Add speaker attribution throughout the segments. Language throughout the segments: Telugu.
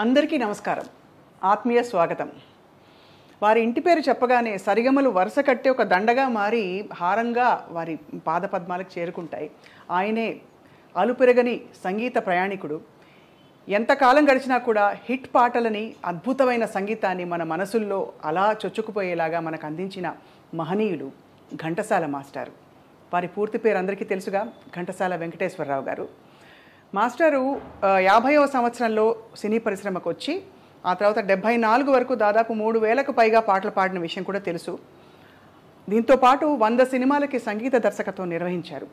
Speaker 1: అందరికీ నమస్కారం. ఆత్మీయ స్వాగతం. వారి ఇంటి పేరు చెప్పగానే సరిగమలు వరుస కట్టి ఒక దండగా మారి హారంగా వారి పాదపద్మాలకు చేరుకుంటాయి. ఆయనే అలుపెరగని సంగీత ప్రయాణికుడు. ఎంతకాలం గడిచినా కూడా హిట్ పాటలని, అద్భుతమైన సంగీతాన్ని మన మనసుల్లో అలా చొచ్చుకుపోయేలాగా మనకు అందించిన మహనీయులు ఘంటసాల మాస్టారు. వారి పూర్తి పేరు అందరికీ తెలుసుగా, ఘంటసాల వెంకటేశ్వరరావు గారు. మాస్టరు 50వ సంవత్సరంలో సినీ పరిశ్రమకు వచ్చి ఆ తర్వాత 74 వరకు దాదాపు 3000కు పైగా పాటలు పాడిన విషయం కూడా తెలుసు. దీంతో పాటు 100 సినిమాలకి సంగీత దర్శకత్వం నిర్వహించారు.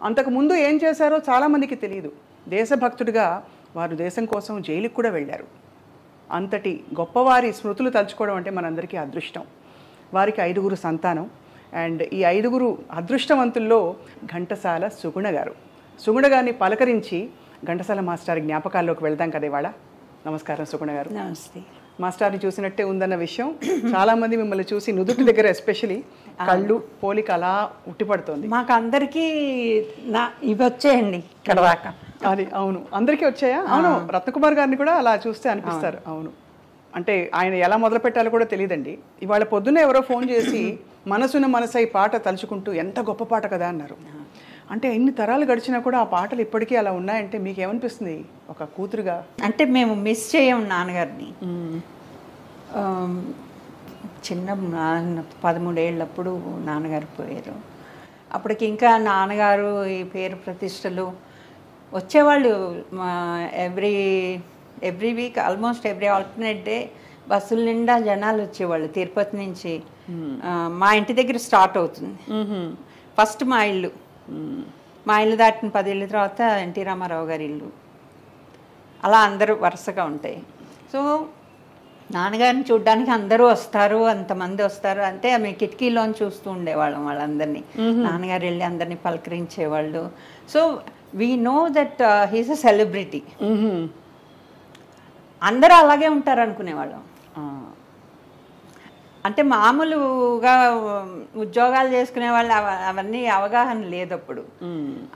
Speaker 1: అంతకుముందు ఏం చేశారో చాలామందికి తెలియదు. దేశభక్తుడిగా వారు దేశం కోసం జైలుకు కూడా వెళ్ళారు. అంతటి గొప్పవారి స్మృతులు తలుచుకోవడం అంటే మనందరికీ అదృష్టం. వారికి 5గురు సంతానం. అండ్ ఈ 5గురు అదృష్టవంతుల్లో ఘంటసాల సుగుణ గారు. సుగుణ గారిని పలకరించి ఘంటసాల మాస్టర్ జ్ఞాపకాల్లోకి వెళ్దాం కదా ఇవాళ. నమస్కారం సుగుణ గారు.
Speaker 2: నమస్తే.
Speaker 1: మాస్టర్ని చూసినట్టే ఉందన్న విషయం చాలామంది మిమ్మల్ని చూసి నుదుటి దగ్గర ఎస్పెషలీ కళ్ళు పోలిక అలా ఉట్టిపడుతోంది.
Speaker 2: మాకు అందరికీ ఇవి వచ్చాయండి ఇక్కడ దాకా.
Speaker 1: అది అవును, అందరికీ వచ్చాయా? అవును, రత్నకుమార్ గారిని కూడా అలా చూస్తే అనిపిస్తారు. అవును, అంటే ఆయన ఎలా మొదలు పెట్టాలో కూడా తెలియదండి. ఇవాళ పొద్దున్న ఎవరో ఫోన్ చేసి మనసున మనసై పాట తలుచుకుంటూ ఎంత గొప్ప పాట కదా అన్నారు. అంటే ఎన్ని తరాలు గడిచినా కూడా ఆ పాటలు ఇప్పటికీ అలా ఉన్నాయంటే మీకు ఏమనిపిస్తుంది ఒక కూతురుగా?
Speaker 2: అంటే మేము మిస్ చేయం నాన్నగారిని. చిన్న 13 ఏళ్ళప్పుడు నాన్నగారు పోయారు. అప్పటికి ఇంకా నాన్నగారు ఈ పేరు ప్రతిష్టలు వచ్చేవాళ్ళు. Every week almost every alternate day బస్సుల నిండా జనాలు వచ్చేవాళ్ళు తిరుపతి నుంచి. మా ఇంటి దగ్గర స్టార్ట్ అవుతుంది ఫస్ట్ మా ఇల్లు. మా ఇల్లు దాటిన 10 ఏళ్ళ తర్వాత ఎన్టీ రామారావు గారి ఇల్లు. అలా అందరూ వరుసగా ఉంటాయి. సో నాన్నగారిని చూడడానికి అందరూ వస్తారు, అంతమంది వస్తారు. అంటే మేము కిటికీలోని చూస్తూ ఉండేవాళ్ళం వాళ్ళందరినీ. నాన్నగారు వెళ్ళి అందరినీ పలకరించేవాళ్ళు. So we know that he's a celebrity. అందరూ అలాగే ఉంటారు అనుకునేవాళ్ళం. అంటే మామూలుగా ఉద్యోగాలు చేసుకునే వాళ్ళు అవన్నీ అవగాహన లేదు అప్పుడు.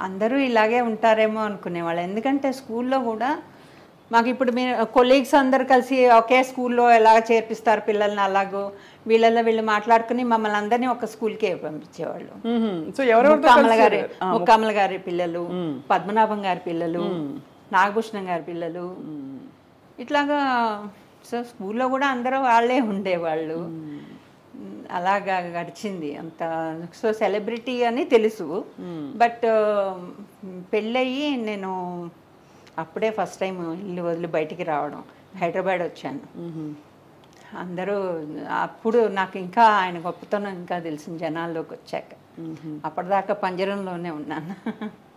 Speaker 2: అందరూ ఇలాగే ఉంటారేమో అనుకునేవాళ్ళు. ఎందుకంటే స్కూల్లో కూడా మాకు ఇప్పుడు మీరు కొలీగ్స్ అందరు కలిసి ఒకే స్కూల్లో ఎలాగ చేర్పిస్తారు పిల్లల్ని, అలాగో వీళ్ళు మాట్లాడుకుని మమ్మల్ని అందరినీ ఒక స్కూల్కే పంపించేవాళ్ళు. ముక్కామల గారి పిల్లలు, పద్మనాభం గారి పిల్లలు, నాగభూషణం గారి పిల్లలు, ఇట్లాగా. సో స్కూల్లో కూడా అందరూ వాళ్ళే ఉండేవాళ్ళు. అలాగా గడిచింది అంత. సో సెలబ్రిటీ అని తెలుసు. బట్ పెళ్ళయ్యి నేను అప్పుడే ఫస్ట్ టైం ఇల్లు వదిలి బయటికి రావడం, హైదరాబాద్ వచ్చాను. అందరూ అప్పుడు నాకు ఇంకా ఆయన గొప్పతనం ఇంకా తెలిసింది జనాల్లోకి వచ్చాక. అప్పటిదాకా పంజరంలోనే ఉన్నాను.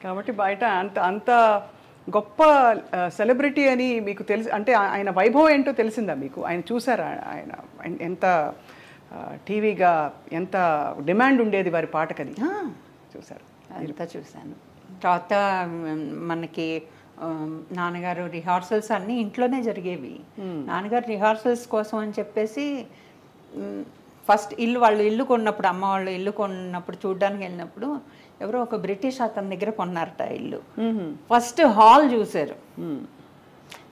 Speaker 1: కాబట్టి బయట అంత గొప్ప సెలబ్రిటీ అని మీకు తెలుసు. అంటే ఆయన వైభవం ఏంటో తెలిసిందా మీకు? ఆయన చూసారా? ఆయన ఎంత టీవీగా ఎంత డిమాండ్ ఉండేది వారి పాటకది చూసారు?
Speaker 2: అంతా చూశాను. తర్వాత మనకి నాన్నగారు రిహార్సల్స్ అన్నీ ఇంట్లోనే జరిగేవి. నాన్నగారు రిహార్సల్స్ కోసం అని చెప్పేసి ఫస్ట్ వాళ్ళు ఇల్లు కొన్నప్పుడు, అమ్మ వాళ్ళు ఇల్లు కొన్నప్పుడు చూడడానికి వెళ్ళినప్పుడు ఎవరో ఒక బ్రిటిష్ అతని దగ్గర కొన్నారట ఇల్లు. ఫస్ట్ హాల్ చూశారు.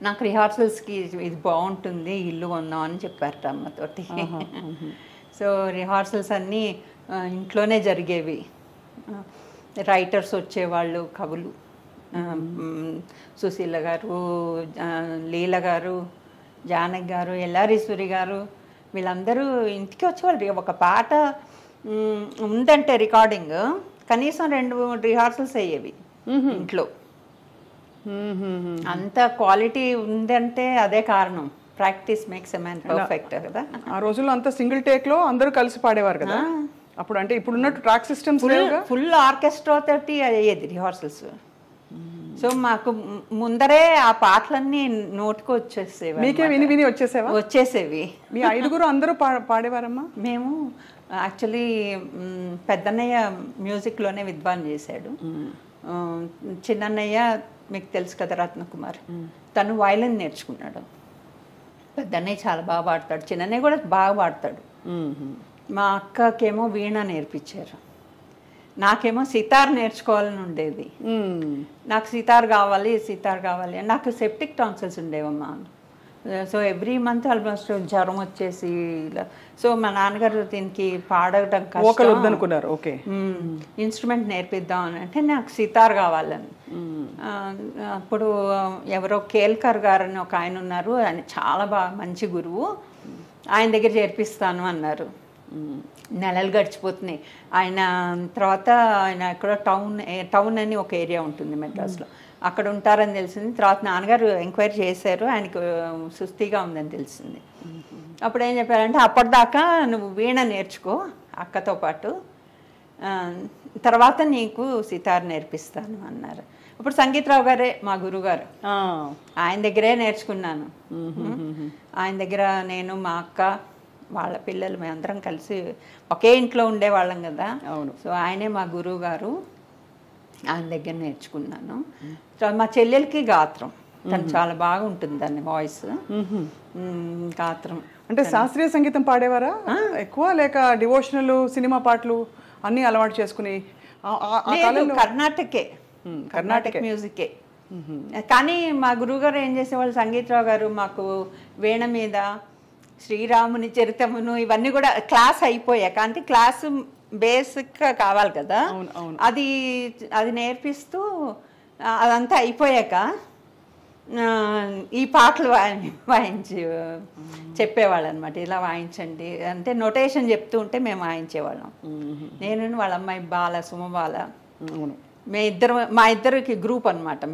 Speaker 2: నాకు రిహార్సల్స్కి ఇది బాగుంటుంది ఇల్లు కొందాం అని చెప్పారట అమ్మతోటి. సో రిహార్సల్స్ అన్నీ ఇంట్లోనే జరిగేవి. రైటర్స్ వచ్చేవాళ్ళు, కవులు, సుశీల గారు, లీల గారు, జానకి గారు, ఎల్లారీశ్వరి గారు, వీళ్ళందరూ ఇంటికి వచ్చేవాళ్ళు. ఒక పాట ఉందంటే రికార్డింగ్ కనీసం 2 రిహార్సల్స్ అయ్యేవి ఇంట్లో. అంత క్వాలిటీ ఉందంటే అదే కారణం. Practice makes a man perfect కదా.
Speaker 1: ఆ రోజుల్లో అంతా సింగిల్ టేక్ లో అందరూ కలిసి పాడేవారు కదా అప్పుడు. అంటే ఇప్పుడు ఉన్నట్టు ట్రాక్ సిస్టమ్స్
Speaker 2: ఫుల్ ఆర్కెస్ట్రా తోటి అయ్యేది రిహార్సల్స్. సో మాకు ముందరే ఆ పాటలన్నీ నోటుకు వచ్చేసేవి.
Speaker 1: మీకే విని విని వచ్చేసేవి. మీ 5గురు అందరూ పాడేవారమ్మా?
Speaker 2: మేము యాక్చువల్లీ పెద్దన్నయ్య మ్యూజిక్లోనే విద్వాన్ చేశాడు. చిన్నన్నయ్య మీకు తెలుసు కదా రత్నకుమార్, తను వయలిన్ నేర్చుకున్నాడు. పెద్దన్నయ్య చాలా బాగా పాడతాడు, చిన్నన్నయ్య కూడా బాగా పాడతాడు. మా అక్కకేమో వీణ నేర్పించారు. నాకేమో సితార్ నేర్చుకోవాలని ఉండేది. నాకు సితార్ కావాలి అని. నాకు సెప్టిక్ టాన్సిల్స్ ఉండేవమ్మా. సో ఎవ్రీ మంత్ ఆల్మోస్ట్ జ్వరం వచ్చేసి ఇలా. సో మా నాన్నగారు దీనికి పాడటం
Speaker 1: ఒకరు
Speaker 2: కష్టం,
Speaker 1: వద్దనుకున్నారు. ఓకే.
Speaker 2: ఇన్స్ట్రుమెంట్ నేర్పిద్దాం అని అంటే నాకు సితార్ కావాలని. అప్పుడు ఎవరో కేల్కర్ గారు అని ఒక ఆయన ఉన్నారు, ఆయన చాలా బాగా మంచి గురువు, ఆయన దగ్గర చేర్పిస్తాను అన్నారు. నెలలు గడిచిపోతున్నాయి. ఆయన తర్వాత ఆయన ఎక్కడో టౌన్ అని ఒక ఏరియా ఉంటుంది మెడ్రాస్లో, అక్కడ ఉంటారని తెలిసింది. తర్వాత నాన్నగారు ఎంక్వైరీ చేశారు, ఆయనకు సుస్థిగా ఉందని తెలిసింది. అప్పుడు ఏం చెప్పారంటే, అప్పటిదాకా నువ్వు వీణ నేర్చుకో అక్కతో పాటు, తర్వాత నీకు సితార్ నేర్పిస్తాను అన్నారు. ఇప్పుడు సంగీతరావు గారే మా గురువుగారు, ఆయన దగ్గరే నేర్చుకున్నాను. ఆయన దగ్గర నేను, మా అక్క, వాళ్ళ పిల్లలు, మేమందరం కలిసి ఒకే ఇంట్లో ఉండేవాళ్ళం కదా.
Speaker 1: అవును.
Speaker 2: సో ఆయనే మా గురువు గారు, ఆయన దగ్గర నేర్చుకున్నాను. మా చెల్లెలకి గాత్రం, తను చాలా బాగా ఉంటుంది దాన్ని వాయిస్, గాత్రం.
Speaker 1: అంటే శాస్త్రీయ సంగీతం పాడేవారా ఎక్కువ, లేక డివోషనల్ సినిమా పాటలు అన్నీ అలవాటు చేసుకుని?
Speaker 2: కర్ణాటకే, కర్ణాటక మ్యూజికే. కానీ మా గురువుగారు ఏం చేసేవాళ్ళు, సంగీతరావు గారు మాకు వీణ మీద శ్రీరాముని చరితమును ఇవన్నీ కూడా క్లాస్ అయిపోయాక, అంటే క్లాసు బేసిక్గా కావాలి కదా, అది అది నేర్పిస్తూ అదంతా అయిపోయాక ఈ పాటలు వాయించి చెప్పేవాళ్ళు అనమాట. ఇలా వాయించండి అంటే నొటేషన్ చెప్తూ ఉంటే మేము వాయించేవాళ్ళం. నేను వాళ్ళ అమ్మాయి బాల, సుమబాల, మా ఇద్దరికి గ్రూప్ అనమాట.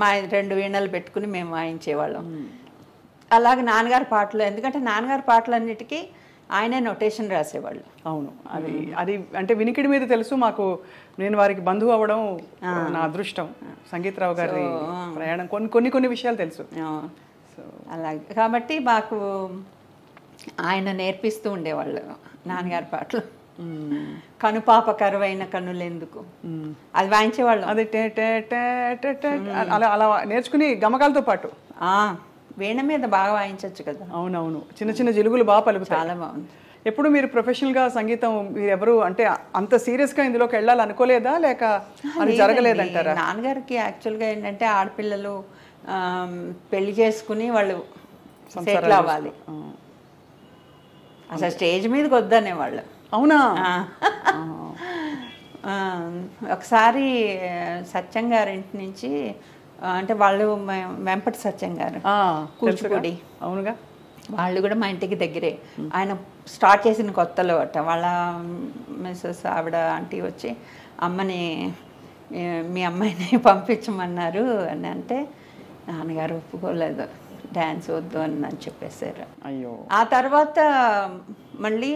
Speaker 2: మా 2 వీణలు పెట్టుకుని మేము వాయించేవాళ్ళం. అలాగే నాన్నగారి పాటలు, ఎందుకంటే నాన్నగారి పాటలన్నిటికీ ఆయనే నొటేషన్ రాసేవాళ్ళు.
Speaker 1: అవును, అది అది అంటే వినికిడి మీద తెలుసు మాకు. నేను వారికి బంధువు అవ్వడం నా అదృష్టం. సంగీతరావు గారి ప్రయాణం కొన్ని విషయాలు తెలుసు.
Speaker 2: అలాగే కాబట్టి మాకు ఆయన నేర్పిస్తూ ఉండేవాళ్ళు నాన్నగారి పాటలు. కనుపాప కరువైన కన్నులెందుకు, అది వాయించేవాళ్ళు.
Speaker 1: అది అలా అలా నేర్చుకుని గమకాలతో పాటు
Speaker 2: వీణ మీద బాగా వాయించవచ్చు కదా.
Speaker 1: అవునవును, చిన్న చిన్న జిలుగులు బాగా పలుకుతాయి.
Speaker 2: చాలా బాగుంది.
Speaker 1: ఎప్పుడు మీరు ప్రొఫెషనల్గా సంగీతం మీరు ఎవరు అంటే అంత సీరియస్గా ఇందులోకి వెళ్ళాలి అనుకోలేదా, లేక అది జరగలేదంటారా?
Speaker 2: నాన్నగారికి యాక్చువల్గా ఏంటంటే ఆడపిల్లలు పెళ్లి చేసుకుని వాళ్ళు సెటిల్ అవ్వాలి, అసలు స్టేజ్ మీదకి వద్దనేవాళ్ళు.
Speaker 1: అవునా?
Speaker 2: ఒకసారి సత్యం గారింటి నుంచి, అంటే వాళ్ళు వెంపటి సత్యం గారు కూచిపూడి,
Speaker 1: అవునుగా,
Speaker 2: వాళ్ళు కూడా మా ఇంటికి దగ్గరే. ఆయన స్టార్ట్ చేసిన కొత్తలో అట వాళ్ళ మిస్సెస్ ఆవిడ ఆంటీ వచ్చి అమ్మని, మీ అమ్మాయిని పంపించమన్నారు అని అంటే నాన్నగారు ఒప్పుకోలేదు, డ్యాన్స్ వద్దు అని చెప్పేశారు.
Speaker 1: అయ్యో.
Speaker 2: ఆ తర్వాత మళ్ళీ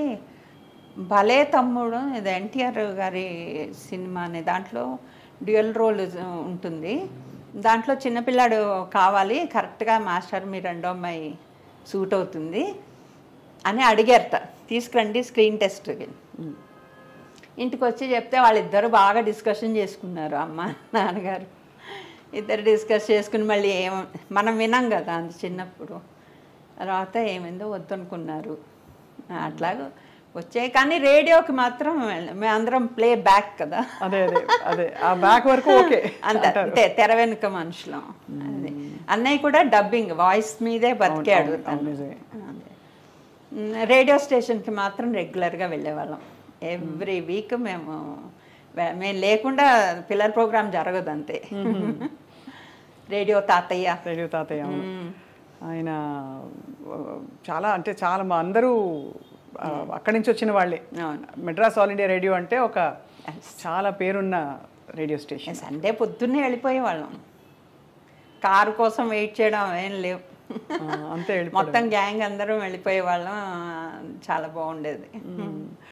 Speaker 2: భలే తమ్ముడు, ఇది ఎన్టీఆర్ గారి సినిమా అనే దాంట్లో డ్యూయల్ రోల్ ఉంటుంది. దాంట్లో చిన్నపిల్లాడు కావాలి, కరెక్ట్గా మాస్టర్ మీ రెండో అమ్మాయి సూట్ అవుతుంది అని అడిగారట. తీసుకురండి స్క్రీన్ టెస్ట్కి. ఇంటికి వచ్చి చెప్తే వాళ్ళిద్దరు బాగా డిస్కషన్ చేసుకున్నారు, అమ్మ నాన్నగారు ఇద్దరు డిస్కస్ చేసుకుని మళ్ళీ మనం వినాం కదా అంత చిన్నప్పుడు. తర్వాత ఏమైందో వద్దనుకున్నారు. అట్లాగూ వచ్చాయి. కానీ రేడియోకి మాత్రం మేమందరం ప్లే బ్యాక్ కదా,
Speaker 1: అదే అదే అదే ఆ బ్యాక్ వరకు ఓకే
Speaker 2: అంతే, తెర వెనుక మనుషులం. అదే అన్నయ్య కూడా డబ్బింగ్ వాయిస్ మీదే బతికాడు. రేడియో స్టేషన్కి మాత్రం రెగ్యులర్గా వెళ్ళేవాళ్ళం. ఎవ్రీ వీక్ మేము లేకుండా పిల్లల ప్రోగ్రామ్ జరగదు అంతే. రేడియో తాతయ్య
Speaker 1: ఆయన చాలా అంటే చాలా మా అందరూ అక్కడి నుంచి వచ్చిన వాళ్ళే. మెడ్రాస్ ఆల్ ఇండియా రేడియో అంటే ఒక చాలా పేరున్న రేడియో స్టేషన్.
Speaker 2: సండే పొద్దున్నే వెళ్ళిపోయేవాళ్ళం, కారు కోసం వెయిట్ చేయడం ఏం లేవు,
Speaker 1: అంతే
Speaker 2: మొత్తం గ్యాంగ్ అందరం వెళ్ళిపోయేవాళ్ళం. చాలా బాగుండేది.